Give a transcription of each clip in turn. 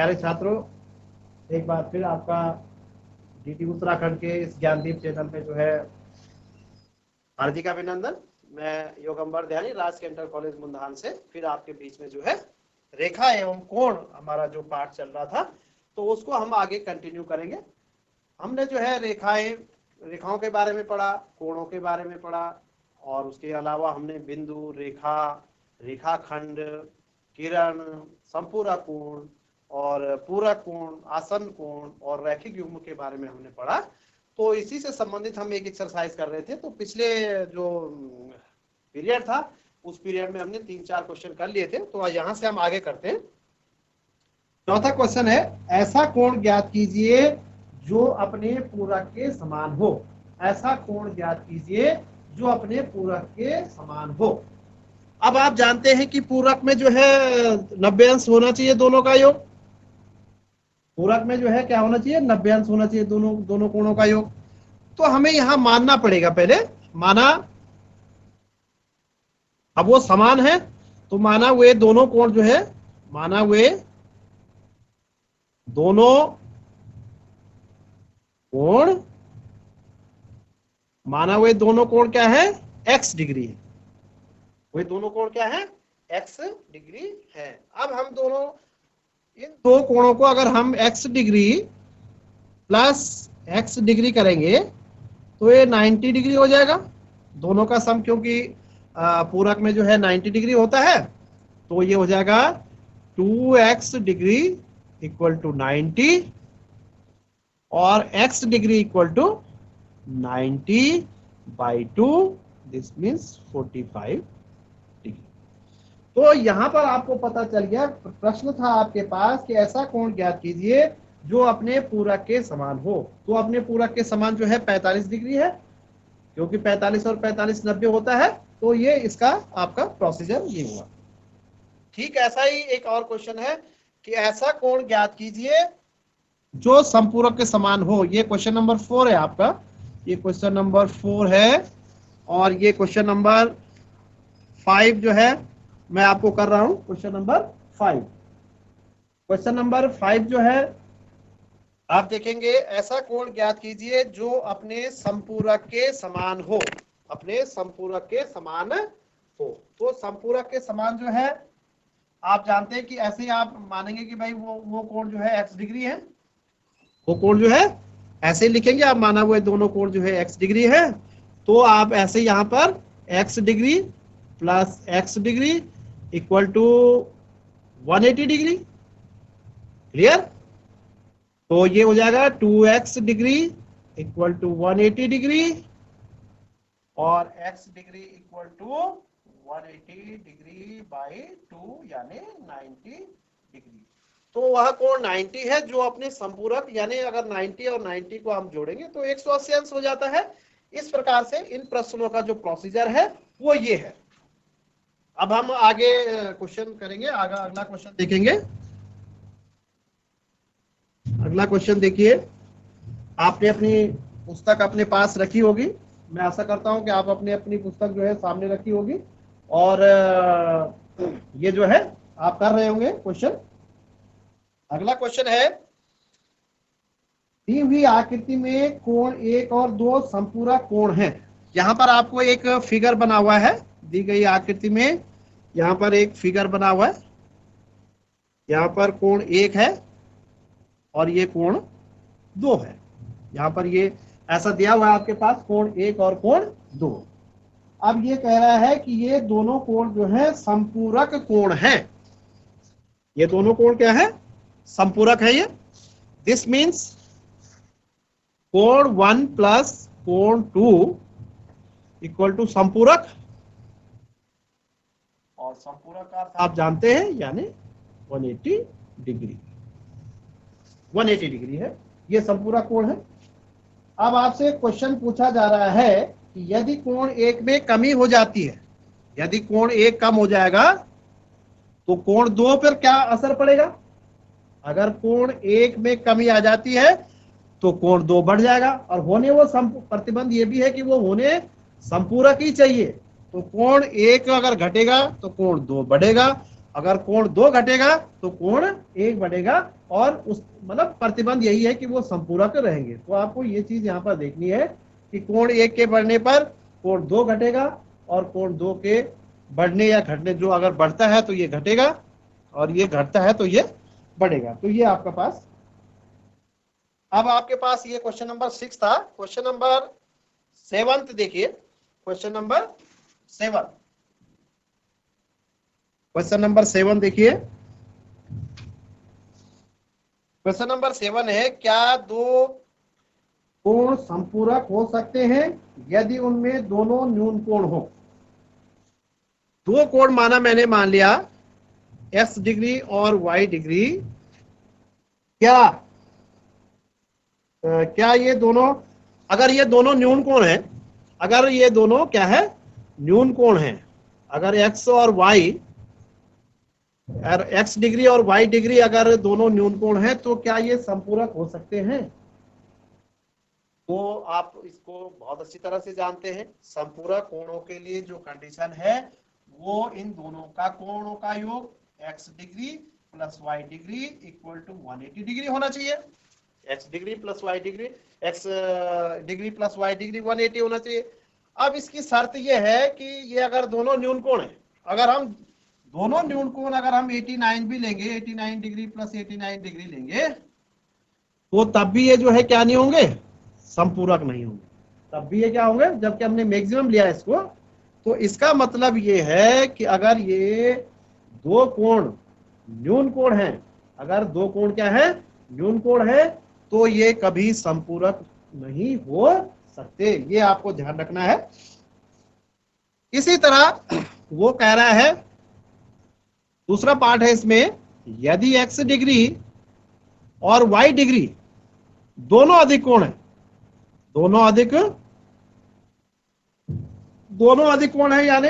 प्यारे छात्रों, एक बार फिर आपका डीटी उत्तराखंड के इस ज्ञानदीप चैनल पे जो है हार्दिक अभिनंदन। मैं योगंबर ध्यानी राजकीय इंटर कॉलेज मुंधान से फिर आपके बीच में जो है रेखा एवं कोण हमारा जो पाठ चल रहा था तो उसको हम आगे कंटिन्यू करेंगे। हमने जो है रेखाओं के बारे में पढ़ा, कोणों के बारे में पढ़ा और उसके अलावा हमने बिंदु, रेखा, रेखाखंड, किरण, संपूरक कोण और पूरक कोण, आसन कोण और रैखिक युग्म के बारे में हमने पढ़ा। तो इसी से संबंधित हम एक एक्सरसाइज कर रहे थे। तो पिछले जो पीरियड था उस पीरियड में हमने 3-4 क्वेश्चन कर लिए थे। तो यहाँ से हम आगे करते हैं। चौथा क्वेश्चन है, ऐसा कोण ज्ञात कीजिए जो अपने पूरक के समान हो। ऐसा कोण ज्ञात कीजिए जो अपने पूरक के समान हो। अब आप जानते हैं कि पूरक में जो है 90 अंश होना चाहिए दोनों का योग। पूरक में जो है क्या होना चाहिए, 90 अंश होना चाहिए दोनों कोणों का योग। तो हमें यहां मानना पड़ेगा, पहले माना, अब वो समान है तो माना हुए दोनों कोण जो है, माना हुए दोनों कोण, माना हुए दोनों कोण क्या है, x डिग्री है। वे दोनों कोण क्या है, x डिग्री है। अब हम दोनों इन दो कोणों को अगर हम x degree plus x degree करेंगे तो ये 90 डिग्री हो जाएगा दोनों का सम, क्योंकि पूरक में जो है 90 डिग्री होता है। तो ये हो जाएगा 2x डिग्री इक्वल टू 90 और x degree equal to 90/2, this means 45 degree. तो यहां पर आपको पता चल गया, प्रश्न था आपके पास कि ऐसा कोण ज्ञात कीजिए जो अपने पूरक के समान हो। तो अपने पूरक के समान जो है 45 डिग्री है, क्योंकि 45 और 45 90 होता है। तो ये इसका आपका प्रोसीजर ये हुआ। ठीक ऐसा ही एक और क्वेश्चन है कि ऐसा कोण ज्ञात कीजिए जो संपूरक के समान हो। ये क्वेश्चन नंबर 4 है आपका, ये क्वेश्चन नंबर 4 है। और ये क्वेश्चन नंबर 5 जो है मैं आपको कर रहा हूं, क्वेश्चन नंबर 5। क्वेश्चन नंबर 5 जो है आप देखेंगे, ऐसा कोण ज्ञात कीजिए जो अपने संपूरक के समान हो। अपने संपूरक के समान हो। तो संपूरक के समान जो है आप जानते हैं कि ऐसे ही आप मानेंगे कि भाई वो कोण जो है x डिग्री है। वो कोण जो है ऐसे ही लिखेंगे आप, माना हुआ दोनों कोण जो है x डिग्री है। तो आप ऐसे यहां पर x degree plus x degree equal to 180 degree. Clear? तो ये हो जाएगा 2x degree equal to 180 degree और x degree equal to 180 degree by 2 यानी 90 डिग्री। तो वह कोण 90 है जो अपने संपूरक, यानी अगर 90 और 90 को हम जोड़ेंगे तो 180 अंश हो जाता है। इस प्रकार से इन प्रश्नों का जो प्रोसीजर है वो ये है। अब हम आगे क्वेश्चन करेंगे, अगला क्वेश्चन देखेंगे। अगला क्वेश्चन देखिए, आपने अपनी पुस्तक अपने पास रखी होगी। मैं आशा करता हूं कि आप अपनी पुस्तक जो है सामने रखी होगी और ये जो है आप कर रहे होंगे क्वेश्चन। अगला क्वेश्चन है, दी हुई आकृति में कोण 1 और 2 संपूरक कोण हैं। यहां पर आपको एक फिगर बना हुआ है, दी गई आकृति में यहां पर एक फिगर बना हुआ है। यहां पर कोण 1 है और ये कोण 2 है। यहां पर ये ऐसा दिया हुआ है आपके पास, कोण 1 और कोण 2। अब ये कह रहा है कि ये दोनों कोण जो है संपूरक कोण हैं। ये दोनों कोण क्या है, संपूरक है ये। दिस मीन्स कोण 1 प्लस कोण 2 इक्वल टू संपूरक, और संपूरक का अर्थ आप जानते हैं यानी 180 डिग्री। 180 डिग्री है, ये संपूरक कोण है। अब आपसे क्वेश्चन पूछा जा रहा है कि यदि कोण 1 में कमी हो जाती है, यदि कोण 1 कम हो जाएगा तो कोण 2 पर क्या असर पड़ेगा। अगर कोण 1 में कमी आ जाती है तो कोण 2 बढ़ जाएगा, और होने वो प्रतिबंध ये भी है कि वो होने संपूरक ही चाहिए। तो कोण 1 अगर घटेगा तो कोण 2 बढ़ेगा, अगर कोण 2 घटेगा तो कोण 1 बढ़ेगा। और उस मतलब प्रतिबंध यही है कि वो संपूरक रहेंगे। तो आपको ये चीज यहाँ पर देखनी है कि कोण 1 के बढ़ने पर कोण 2 घटेगा, और कोण 2 के बढ़ने या घटने, जो अगर बढ़ता है तो ये घटेगा और ये घटता है तो ये बढ़ेगा। तो ये आपका पास, अब आपके पास ये क्वेश्चन नंबर 6 था। क्वेश्चन नंबर 7 देखिए, क्वेश्चन नंबर 7, क्वेश्चन नंबर 7 देखिए। क्वेश्चन नंबर 7 है, क्या दो कोण संपूरक हो सकते हैं यदि उनमें दोनों न्यून कोण हो? दो कोण माना मैंने, मान लिया x डिग्री और y डिग्री, क्या क्या ये दोनों, अगर ये दोनों न्यून कोण है, अगर ये दोनों क्या है, न्यून कोण है, अगर x और y, x डिग्री और y डिग्री अगर दोनों न्यून कोण है, तो क्या ये संपूरक हो सकते हैं? तो आप इसको बहुत अच्छी तरह से जानते हैं, संपूरक कोणों के लिए जो कंडीशन है वो इन दोनों का कोणों का योग x degree plus y degree equal to 180 degree होना चाहिए। x degree plus y degree, x degree plus y degree 180 होना चाहिए। अब इसकी शर्त यह है कि ये अगर दोनों न्यून कोण है, अगर हम दोनों न्यून कोण अगर हम 89 भी लेंगे, 89 डिग्री प्लस 89 डिग्री लेंगे, तो तब भी ये जो है क्या नहीं होंगे, संपूरक नहीं होंगे। तब भी ये क्या होंगे, जबकि हमने मैक्सिमम लिया इसको। तो इसका मतलब ये है कि अगर ये दो कोण न्यून कोण है, अगर दो कोण क्या है, न्यून कोण है, तो ये कभी संपूरक नहीं हो सकते। ये आपको ध्यान रखना है। इसी तरह वो कह रहा है, दूसरा पार्ट है इसमें, यदि x डिग्री और y डिग्री दोनों अधिक कोण है, दोनों अधिक कोण है, यानी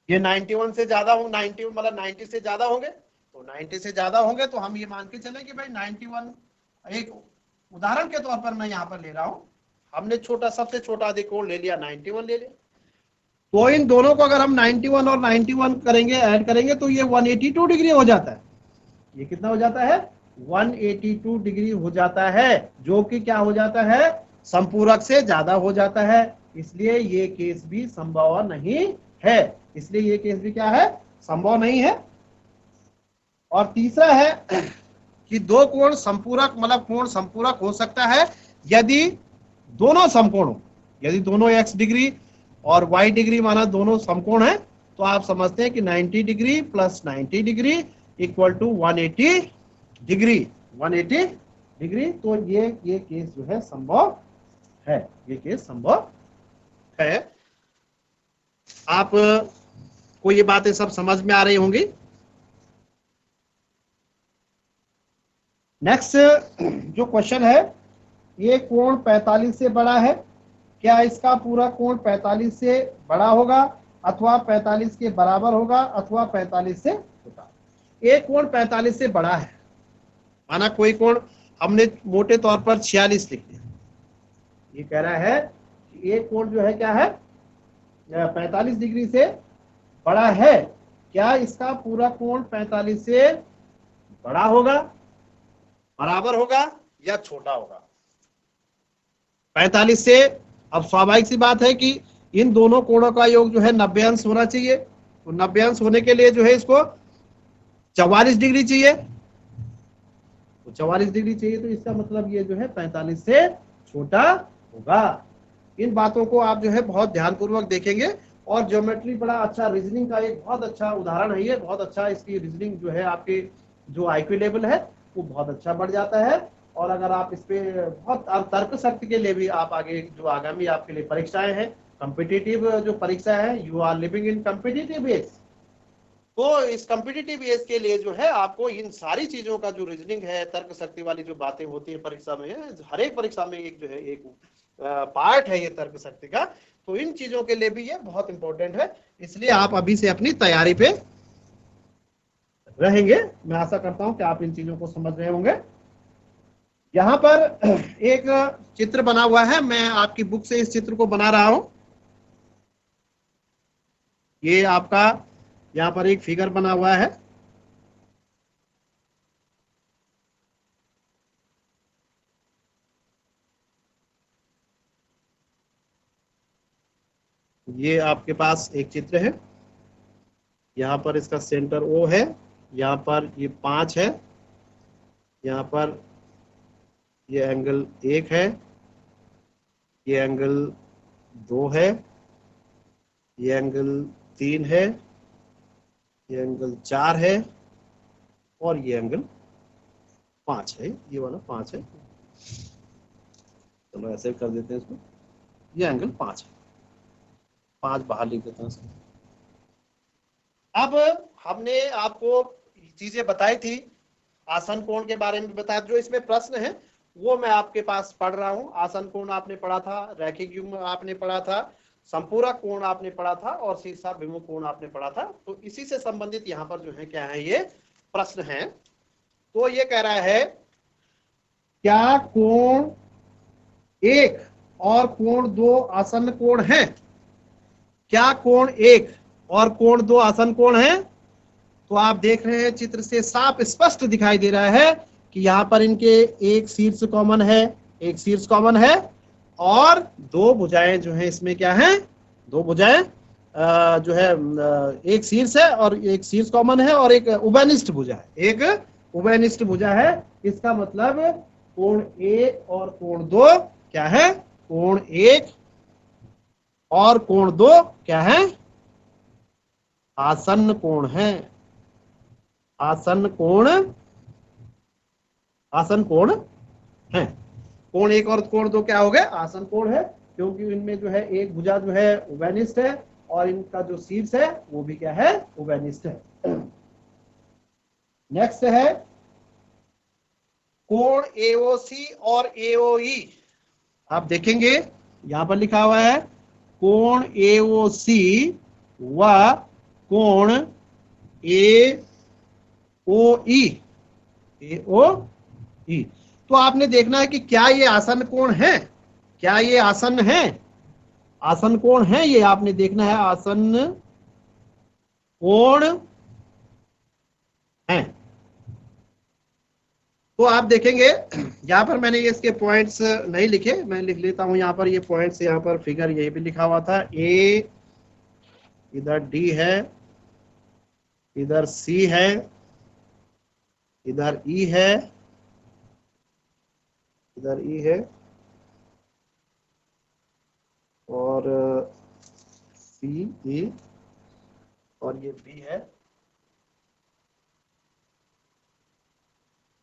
ये 91 से ज्यादा हो, 90 मतलब 90 से ज्यादा होंगे, तो 90 से ज्यादा होंगे तो हम ये मान के चले कि भाई 91, एक उदाहरण के तौर पर मैं यहां पर ले रहा हूं, हमने छोटा, सबसे छोटा अधिक कोण ले लिया, 91 ले लिया। तो इन दोनों को अगर हम 91 और 91 करेंगे, ऐड करेंगे, तो ये 182 डिग्री हो जाता है। ये कितना हो जाता है, 182 डिग्री हो जाता है, जो कि क्या हो जाता है, संपूरक से ज्यादा हो जाता है। इसलिए ये केस भी संभव नहीं है, इसलिए ये केस भी क्या है, संभव नहीं है। और तीसरा है कि दो कोण संपूरक, मतलब कोण संपूरक हो सकता है यदि दोनों समकोण हो, यदि दोनों x डिग्री और y डिग्री माना दोनों समकोण है, तो आप समझते हैं कि 90 degree plus 90 degree equal to 180 degree, 180 degree. तो ये केस जो है संभव है, ये केस संभव है। आप को ये बातें सब समझ में आ रही होंगी। नेक्स्ट जो क्वेश्चन है, ये कोण 45 से बड़ा है, क्या इसका पूरा कोण 45 से बड़ा होगा, अथवा 45 के बराबर होगा, अथवा 45 से छोटा? एक कोण 45 से बड़ा है, माना कोई कोण हमने मोटे तौर पर 46 लिख दिया, ये कह रहा है कि एक कोण जो है क्या है, 45 डिग्री से बड़ा है, क्या इसका पूरा कोण 45 से बड़ा होगा, बराबर होगा, या छोटा होगा? 45 से, अब स्वाभाविक सी बात है कि इन दोनों कोणों का योग जो है 90 अंश होना चाहिए। तो 90 अंश होने के लिए जो है इसको 44 डिग्री चाहिए, तो 44 डिग्री चाहिए, तो इसका मतलब ये जो है 45 से छोटा होगा। इन बातों को आप जो है बहुत ध्यानपूर्वक देखेंगे। और ज्योमेट्री बड़ा अच्छा, रीजनिंग का एक बहुत अच्छा उदाहरण है ये, बहुत अच्छा इसकी रीजनिंग जो है, आपके जो IQ लेवल है वो बहुत अच्छा बढ़ जाता है। और अगर आप इस पे बहुत तर्क शक्ति के लिए भी आप आगे जो आगामी आपके लिए परीक्षाएं हैं, कॉम्पिटिटिव जो परीक्षा है, you are living in competitive age, तो इस कॉम्पिटिटिव एज के लिए जो है आपको इन सारी चीजों का जो रीजनिंग है, तर्क शक्ति वाली जो बातें होती है परीक्षा में, हर एक परीक्षा में एक जो है एक पार्ट है ये तर्क शक्ति का, तो इन चीजों के लिए भी ये बहुत इंपॉर्टेंट है। इसलिए आप अभी से अपनी तैयारी पे रहेंगे। मैं आशा करता हूं कि आप इन चीजों को समझ रहे होंगे। यहां पर एक चित्र बना हुआ है, मैं आपकी बुक से इस चित्र को बना रहा हूं। ये आपका यहाँ पर एक फिगर बना हुआ है, ये आपके पास एक चित्र है, यहाँ पर इसका सेंटर ओ है, यहाँ पर ये 5 है, यहाँ पर ये एंगल 1 है, ये एंगल 2 है, ये एंगल 3 है, ये एंगल 4 है, और ये एंगल 5 है, ये वाला 5 है। चलो ऐसे कर देते हैं इसको, ये एंगल 5 है, 5 बाहर लिख देते हैं इसको। अब हमने आपको चीजें बताई थी, आसन कोण के बारे में बताया, जो इसमें प्रश्न है वो मैं आपके पास पढ़ रहा हूं। आसन कोण आपने पढ़ा था, रैखिक युग्म आपने पढ़ा था, संपूरक कोण आपने पढ़ा था, और शीर्षाभिमुख कोण आपने पढ़ा था। तो इसी से संबंधित यहाँ पर जो है क्या है, ये प्रश्न है। तो ये कह रहा है, क्या कोण 1 और कोण 2 आसन कोण है? क्या कोण 1 और कोण 2 आसन कोण है? तो आप देख रहे हैं चित्र से साफ स्पष्ट दिखाई दे रहा है कि यहाँ पर इनके एक शीर्ष कॉमन है, एक शीर्ष कॉमन है, और 2 भुजाएं जो है इसमें क्या है, 2 भुजाएं जो है एक शीर्ष है और एक शीर्ष कॉमन है, और एक उभयनिष्ठ भुजा है, एक उभयनिष्ठ भुजा है। इसका मतलब कोण 1 और कोण 2 क्या है, कोण 1 और कोण 2 क्या है, आसन्न कोण है। आसन्न कोण, आसन कोण है। कोण 1 और कोण 2 क्या हो गए, आसन कोण है, क्योंकि इनमें जो है एक भुजा जो है उभयनिष्ठ है, और इनका जो शीर्ष है वो भी क्या है, उभयनिष्ठ है। नेक्स्ट है कोण एओसी और एओई। आप देखेंगे यहां पर लिखा हुआ है कोण एओसी व कोण एओई, एओई। तो आपने देखना है कि क्या ये आसन कोण है, क्या ये आसन है, आसन कोण है, ये आपने देखना है आसन कोण है। तो आप देखेंगे यहाँ पर मैंने ये इसके पॉइंट्स नहीं लिखे, मैं लिख लेता हूं यहाँ पर, ये पॉइंट्स यहाँ पर फिगर यही भी लिखा हुआ था। ए, इधर डी है, इधर सी है, इधर ई है, इधर ई है, और सी, ई, और ये बी है।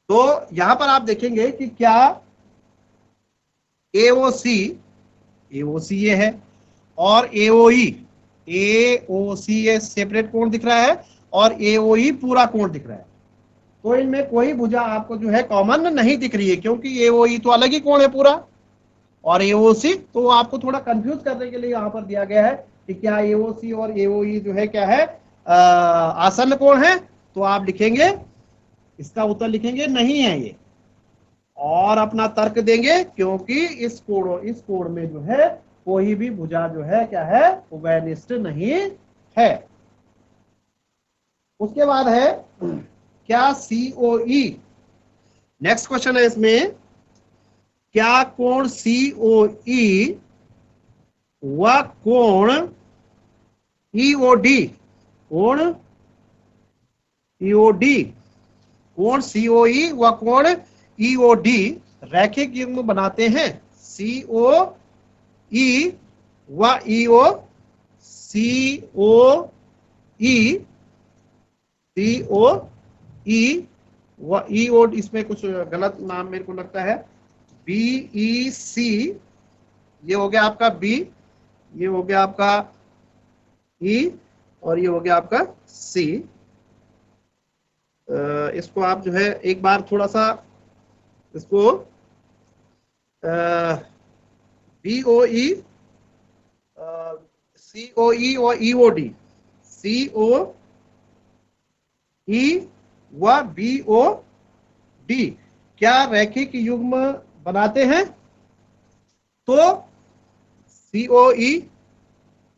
तो यहां पर आप देखेंगे कि क्या एओसी, एओसी ये है, और एओई, एओसी ये सेपरेट कोण दिख रहा है, और एओई पूरा कोण दिख रहा है। तो इनमें कोई भुजा आपको जो है कॉमन नहीं दिख रही है, क्योंकि एओई तो अलग ही कोण है पूरा, और एओसी तो आपको थोड़ा कंफ्यूज करने के लिए यहां पर दिया गया है कि क्या एओसी और एओई जो है क्या है, आसन्न कोण है। तो आप लिखेंगे, इसका उत्तर लिखेंगे नहीं है ये, और अपना तर्क देंगे, क्योंकि इस कोण में जो है कोई भी भुजा जो है क्या है, उभयनिष्ठ नहीं है। उसके बाद है क्या सीओई, नेक्स्ट क्वेश्चन है इसमें, क्या कोण सीओई व कोण ईओडी, कोण ईओडी, कोण सीओई व कोण ईओडी रैखिक युग्म बनाते हैं। सीओ ई व ईओ, सीओ ई, सीओ ई व ईओ, इसमें कुछ गलत नाम मेरे को लगता है, बीई सी, ये हो गया आपका बी, ये हो गया आपका ई, और ये हो गया आपका सी। इसको आप जो है एक बार थोड़ा सा इसको बीओई, सीओई और ईओडी, सीओ ई व बीओ डी क्या रैखिक युग्म बनाते हैं? तो सीओई,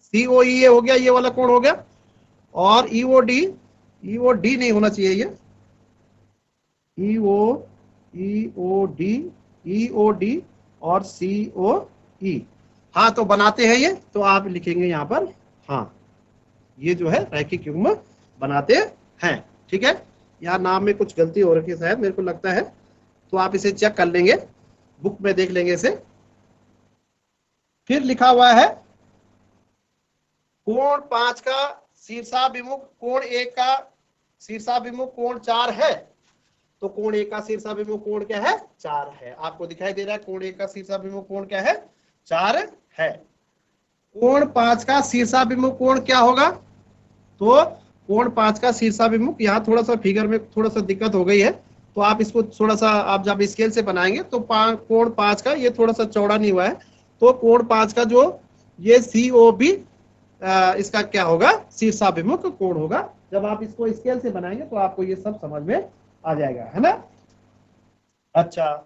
सीओई ये हो गया, ये वाला कोण हो गया, और ईओडी, ईओडी नहीं होना चाहिए ये, ईओडी, ईओडी और सीओई। हाँ, तो बनाते हैं ये, तो आप लिखेंगे यहाँ पर हाँ, ये जो है रैखिक युग्म बनाते हैं। ठीक है, यहाँ नाम में कुछ गलती हो रखी है शायद, मेरे को लगता है, तो आप इसे चेक कर लेंगे, बुक में देख लेंगे इसे। फिर लिखा हुआ है कोण 5 का शीर्षाभिमुख कोण 1 का शीर्षाभिमुख कोण 4 है। तो कोण 1 का शीर्षाभिमुख कोण क्या है? 4 है। आपको दिखाई दे रहा है कोण 1 का शीर्षाभिमुख कोण क्या है? 4 है। कोण 5 का शीर्षाभिमुख कोण क्या होगा? तो कोण 5 का शीर्षाभिमुख, यहाँ थोड़ा सा फिगर में थोड़ा सा दिक्कत हो गई है, तो आप इसको थोड़ा सा, आप जब स्केल से बनाएंगे तो कोण 5 का ये थोड़ा सा चौड़ा नहीं हुआ है, तो कोण 5 का जो ये COB इसका क्या होगा? शीर्षाभिमुख कोण होगा। जब आप इसको स्केल से बनाएंगे तो आपको ये सब समझ में आ जाएगा, है ना? अच्छा,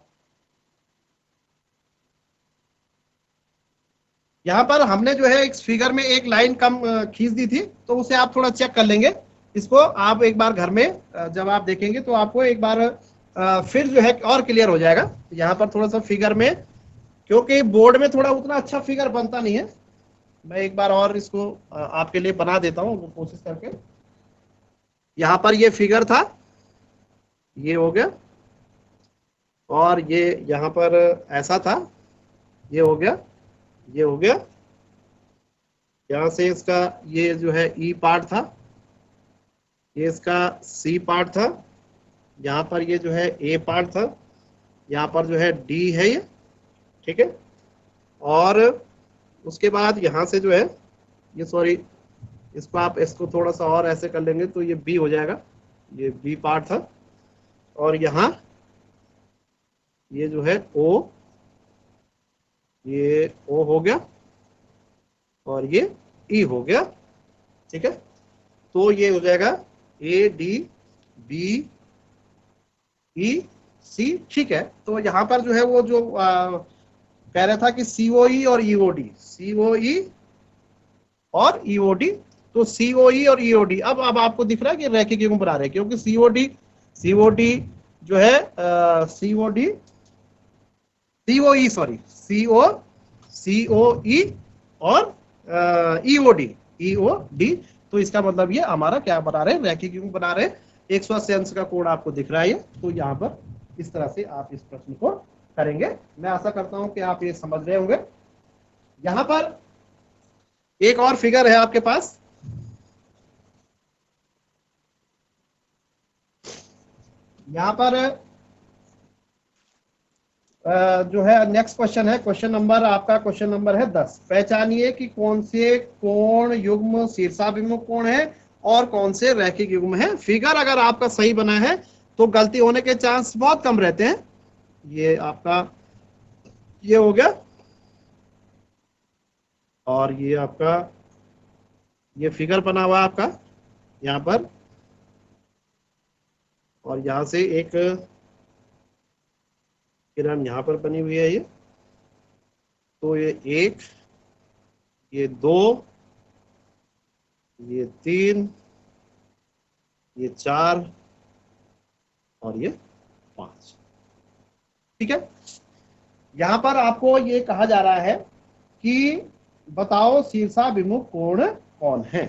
यहाँ पर हमने जो है इस फिगर में एक लाइन कम खींच दी थी, तो उसे आप थोड़ा चेक कर लेंगे। इसको आप एक बार घर में जब आप देखेंगे तो आपको एक बार फिर जो है और क्लियर हो जाएगा। यहाँ पर थोड़ा सा फिगर में, क्योंकि बोर्ड में थोड़ा उतना अच्छा फिगर बनता नहीं है, मैं एक बार और इसको आपके लिए बना देता हूँ कोशिश करके। यहाँ पर ये फिगर था, ये हो गया, और ये यहाँ पर ऐसा था, ये हो गया, ये हो गया। यहाँ से इसका ये जो है E पार्ट था, ये इसका C पार्ट था, यहाँ पर ये जो है A पार्ट था, यहाँ पर जो है D है ये, ठीक है। और उसके बाद यहाँ से जो है ये, सॉरी, इसको आप इसको थोड़ा सा और ऐसे कर लेंगे तो ये B हो जाएगा, ये B पार्ट था। और यहाँ ये जो है O, ये O हो गया, और ये E हो गया, ठीक है। तो ये हो जाएगा ADBEC, ठीक है। तो यहाँ पर जो है वो जो कह रहा था कि COE और EOD, COE और EOD, तो COE और EOD अब आपको दिख रहा है कि रैखिक युग्म बना रहे हैं, क्योंकि COD जो है COE, सॉरी, COE और EOD, तो इसका मतलब ये हमारा क्या बना रहे हैं? रैखिक युग्म बना रहे हैं। 180 अंश का कोण आपको दिख रहा है ये, तो यहाँ पर इस तरह से आप इस प्रश्न को करेंगे। मैं आशा करता हूं कि आप ये समझ रहे होंगे। यहाँ पर एक और फिगर है आपके पास, यहाँ पर जो है नेक्स्ट क्वेश्चन है, क्वेश्चन नंबर है 10। पहचानिए कि कौन से कोण युग्म शीर्षाभिमुख कोण है और कौन से रैखिक युग्म है। फिगर अगर आपका सही बना है तो गलती होने के चांस बहुत कम रहते हैं। ये आपका ये हो गया, और ये आपका ये फिगर बना हुआ आपका यहाँ पर, और यहाँ से एक किरण यहाँ पर बनी हुई है ये, तो ये 1, ये 2, ये 3, ये 4 और ये 5, ठीक है। यहाँ पर आपको ये कहा जा रहा है कि बताओ शीर्षाभिमुख कोण कौन है।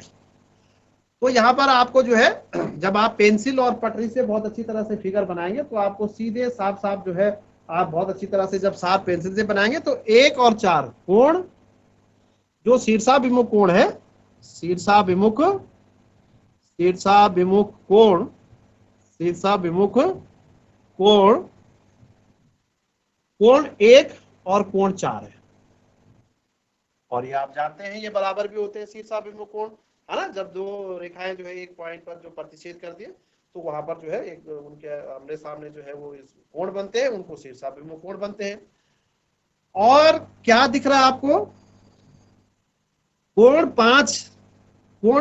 तो यहाँ पर आपको जो है, जब आप पेंसिल और पटरी से बहुत अच्छी तरह से फिगर बनाएंगे तो आपको सीधे साफ साफ जो है, आप बहुत अच्छी तरह से जब साफ पेंसिल से बनाएंगे तो 1 और 4 कोण जो शीर्षाभिमुख कोण है, शीर्षाभिमुख कोण 1 और कोण 4 है। और ये आप जानते हैं ये बराबर भी होते हैं शीर्षाभिमुख कोण, है ना। जब दो रेखाएं जो है एक पॉइंट पर जो प्रतिच्छेद कर दिए तो वहां पर जो है एक उनके आमने सामने जो है वो कोण बनते हैं, उनको शीर्षाभिमुख कोण बनते हैं। और क्या दिख रहा है आपको? कोण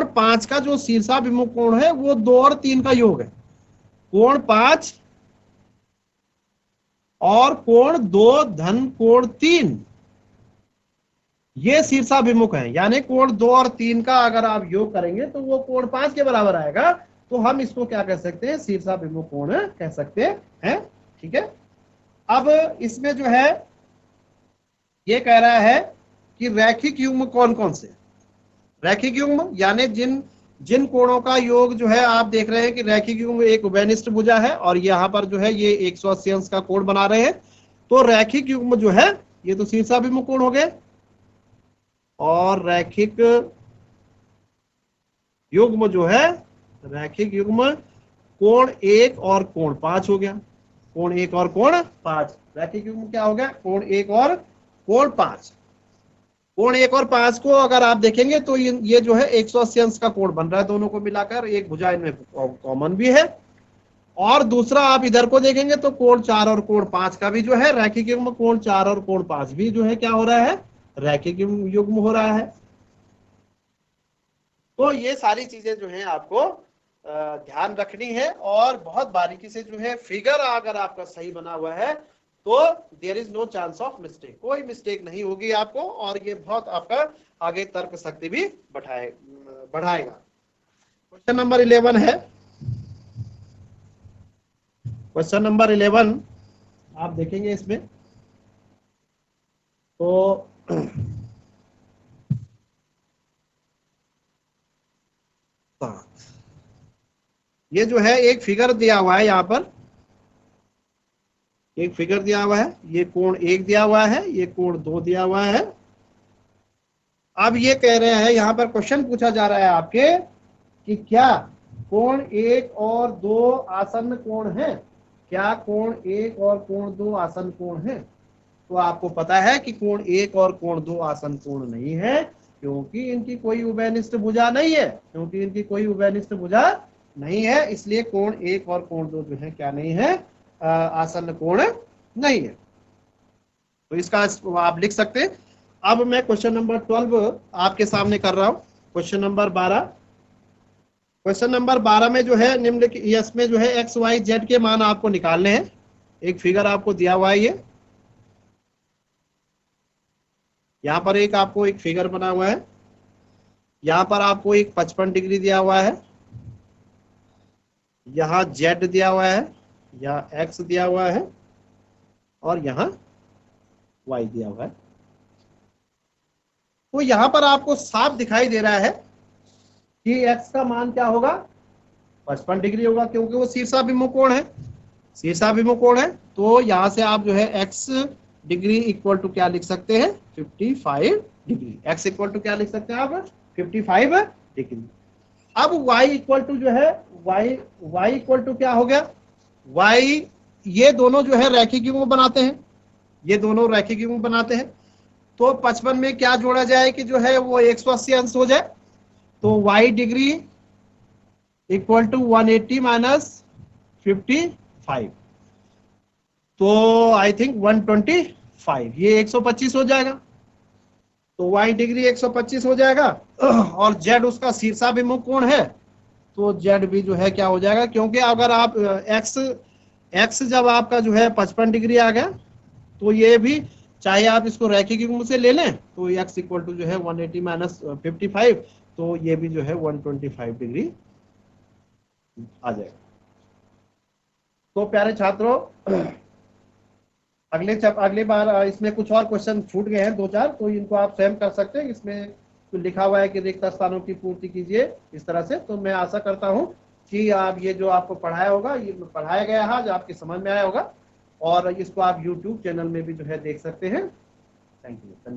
5 का जो शीर्षाभिमुख कोण है वो 2 और 3 का योग है। कोण 5 और कोण 2 धन कोण 3 ये शीर्षाभिमुख है, यानी कोण 2 और 3 का अगर आप योग करेंगे तो वो कोण 5 के बराबर आएगा। तो हम इसको क्या कह सकते हैं? शीर्षाभिमुख कोण कह सकते हैं, ठीक है। अब इसमें जो है ये कह रहा है कि रैखिक युग्म कौन कौन से। रैखिक युग्म यानी जिन जिन कोणों का योग जो है आप देख रहे हैं कि रैखिक युग्म एक उभयनिष्ठ भुजा है और यहाँ पर जो है ये 180 अंश का कोण बना रहे हैं। तो रैखिक युग्म जो है ये तो शीर्षाभिमुख कोण हो गए, और रैखिक युग्म जो है रैखिक युग्म कोण 1 और कोण 5 हो गया। कोण 1 और कोण 5 रैखिक युग्म क्या हो गया, कोण 1 और कोण 5। कोण 1 और 5 को अगर आप देखेंगे तो ये जो है 180 अंश का कोण बन रहा है दोनों को मिलाकर, एक भुजा इनमें कॉमन भी है। और दूसरा आप इधर को देखेंगे तो कोण 4 और कोण 5 का भी जो है रैखिक युग्म, कोण 4 और कोण 5 भी जो है क्या हो रहा है, रैखिक युग्म हो रहा है। तो ये सारी चीजें जो है आपको ध्यान रखनी है, और बहुत बारीकी से जो है फिगर अगर आपका सही बना हुआ है तो there is no chance of mistake, कोई मिस्टेक नहीं होगी आपको, और ये बहुत आपका आगे तर्क शक्ति भी बढ़ाएगा। क्वेश्चन नंबर 11 है, क्वेश्चन नंबर 11 आप देखेंगे इसमें तो ये जो है एक फिगर दिया हुआ है, यहाँ पर एक फिगर दिया हुआ है, ये कोण 1 दिया हुआ है, ये कोण 2 दिया हुआ है। अब ये कह रहे हैं, यहाँ पर क्वेश्चन पूछा जा रहा है आपके कि क्या कोण 1 और 2 आसन्न कोण है, क्या कोण 1 और कोण 2 आसन्न कोण है। तो आपको पता है कि कोण 1 और कोण 2 आसन्न कोण नहीं है, क्योंकि इनकी कोई उभयनिष्ठ भुजा नहीं है, क्योंकि इनकी कोई उभयनिष्ठ भुजा नहीं है, इसलिए कोण 1 और कोण 2 जो है क्या नहीं है, आसन्न कोण नहीं है। तो इसका आप लिख सकते हैं। अब मैं क्वेश्चन नंबर 12 आपके सामने कर रहा हूं। क्वेश्चन नंबर 12, क्वेश्चन नंबर 12 में जो है निम्नलिखित इसमें जो है एक्स वाई जेड के मान आपको निकालने हैं। एक फिगर आपको दिया हुआ है, ये यहाँ पर एक आपको एक फिगर बना हुआ है, यहाँ पर आपको एक 55 डिग्री दिया हुआ है, यहाँ जेड दिया हुआ है, यहाँ एक्स दिया हुआ है, और यहाँ वाई दिया हुआ है। तो यहाँ पर आपको साफ दिखाई दे रहा है कि एक्स का मान क्या होगा, 55 डिग्री होगा, क्योंकि वो शीर्षाभिमुख कोण है, शीर्षाभिमुख कोण है। तो यहाँ से आप जो है एक्स डिग्री इक्वल टू क्या लिख सकते हैं, 55 डिग्री। एक्स इक्वल टू क्या लिख सकते हैं आप, 55 डिग्री। अब y इक्वल टू जो है y इक्वल टू क्या हो गया, y ये दोनों जो है रैखिक युग्म बनाते हैं, ये दोनों रैखिक युग्म बनाते हैं। तो 55 में क्या जोड़ा जाए कि जो है वो 180 अंश हो जाए, तो y degree equal to 180 minus 55, तो आई थिंक 125, ये 125 हो जाएगा। तो y डिग्री 125 हो जाएगा, और z उसका शीर्षाभिमुख कोण है, तो z भी जो है क्या हो जाएगा, क्योंकि अगर आप x जब आपका जो है 55 डिग्री आ गया, तो ये भी चाहे आप इसको रैखिक युग्म से ले लें, तो x इक्वल टू जो है 180 माइनस 55, तो ये भी जो है 125 डिग्री आ जाएगा। तो प्यारे छात्रों, अगली बार इसमें कुछ और क्वेश्चन छूट गए हैं 2-4, तो इनको आप स्वयं कर सकते हैं। इसमें तो लिखा हुआ है कि रिक्त स्थानों की पूर्ति कीजिए इस तरह से। तो मैं आशा करता हूं कि आप ये जो आपको पढ़ाया होगा, ये पढ़ाया गया है, जो आपकी समझ में आया होगा, और इसको आप YouTube चैनल में भी जो है देख सकते हैं। Thank you.